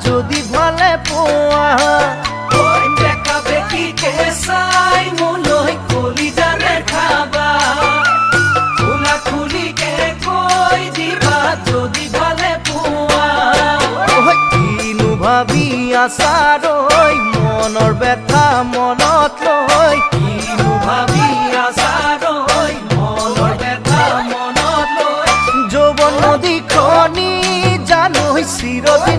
যদি ভালে পোৱা বেকা বেকিকে চাই মোলৈ কলিজানে খাবা খোলা খুলিকে কৈ দিবা যদি ভালে পোৱা কিনো ভাবি আছাৰৈ মনৰ ব্যথা মনত লৈ কিনো ভাবি আছাৰৈ মনৰ ব্যথা মনত লৈ যৌৱন নদীখনি জানো চিৰদিন